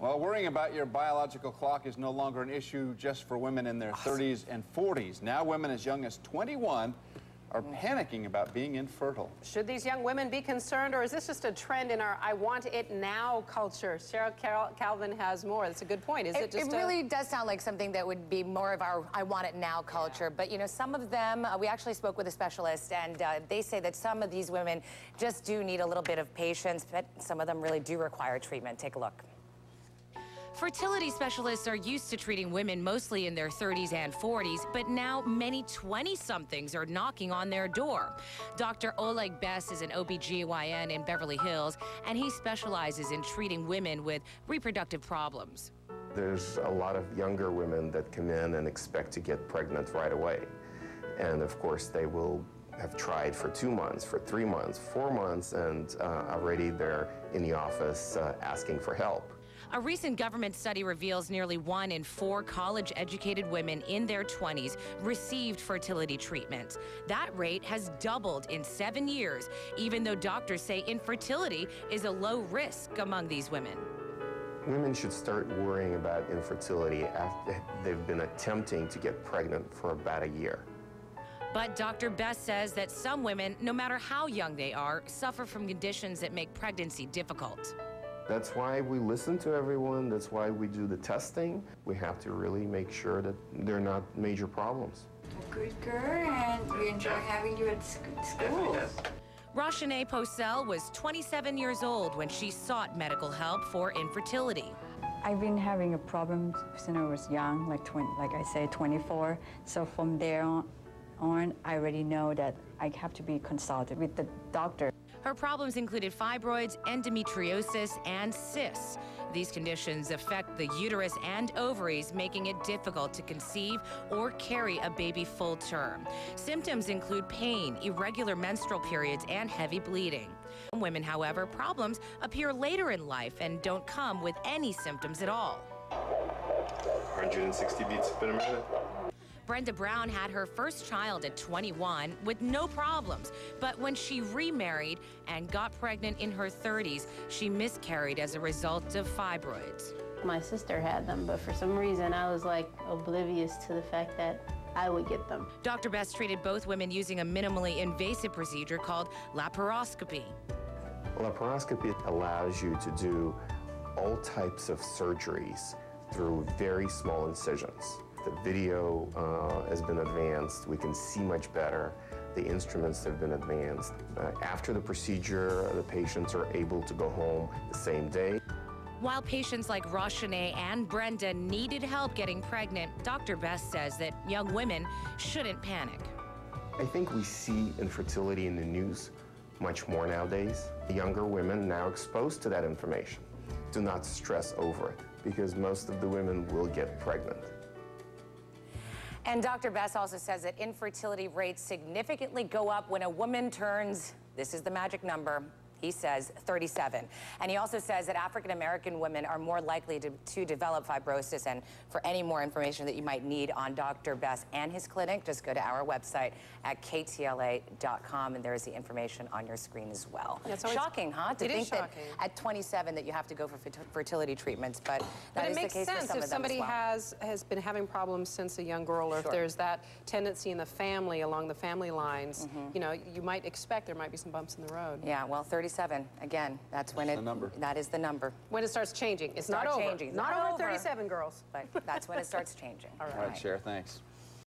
Well, worrying about your biological clock is no longer an issue just for women in their 30s and 40s. Now women as young as 21 are panicking about being infertile. Should these young women be concerned, or is this just a trend in our I want it now culture? Cheryl Calvin has more. That's a good point. It really does sound like something that would be more of our I want it now culture. Yeah. But, you know, some of them, we actually spoke with a specialist, and they say that some of these women just do need a little bit of patience, but some of them really do require treatment. Take a look. Fertility specialists are used to treating women mostly in their 30s and 40s, but now many 20-somethings are knocking on their door. Dr. Oleg Bess is an OB/GYN in Beverly Hills, and he specializes in treating women with reproductive problems. There's a lot of younger women that come in and expect to get pregnant right away. And of course, they will have tried for 2 months, for 3 months, 4 months, and already they're in the office asking for help. A recent government study reveals nearly 1 in 4 college-educated women in their 20s received fertility treatment. That rate has doubled in 7 years, even though doctors say infertility is a low risk among these women. Women should start worrying about infertility after they've been attempting to get pregnant for about a year. But Dr. Bess says that some women, no matter how young they are, suffer from conditions that make pregnancy difficult. That's why we listen to everyone. That's why we do the testing. We have to really make sure that they're not major problems. Good girl, and we enjoy having you at school. Roshane Posel was 27 years old when she sought medical help for infertility. I've been having a problem since I was young, like I say, 24. So from there on, I already know that I have to be consulted with the doctor. Her problems included fibroids, endometriosis, and cysts. These conditions affect the uterus and ovaries, making it difficult to conceive or carry a baby full term. Symptoms include pain, irregular menstrual periods, and heavy bleeding. In women, however, problems appear later in life and don't come with any symptoms at all. 160 beats per minute. Brenda Brown had her first child at 21 with no problems, but when she remarried and got pregnant in her 30s, she miscarried as a result of fibroids. My sister had them, but for some reason I was like oblivious to the fact that I would get them. Dr. Bess treated both women using a minimally invasive procedure called laparoscopy. Laparoscopy allows you to do all types of surgeries through very small incisions. The video has been advanced. We can see much better. The instruments have been advanced. After the procedure, the patients are able to go home the same day. While patients like Roshane and Brenda needed help getting pregnant, Dr. Bess says that young women shouldn't panic. I think we see infertility in the news much more nowadays. The younger women now exposed to that information do not stress over it, because most of the women will get pregnant. And Dr. Bess also says that infertility rates significantly go up when a woman turns, this is the magic number, he says 37. And he also says that African-American women are more likely to develop fibrosis. And for any more information that you might need on Dr. Bess and his clinic, just go to our website at KTLA.com, and there's the information on your screen as well. Shocking, huh? To think that at 27 that you have to go for fertility treatments, but that is the case for some of them as well. But it makes sense if somebody has been having problems since a young girl, or if there's that tendency in the family, along the family lines, you know, you might expect there might be some bumps in the road. Yeah, well, 37, again, that's when that is the number. When it starts changing. It's not over. Changing. Not over 37, girls. But that's when it starts changing. All right, Cher, thanks.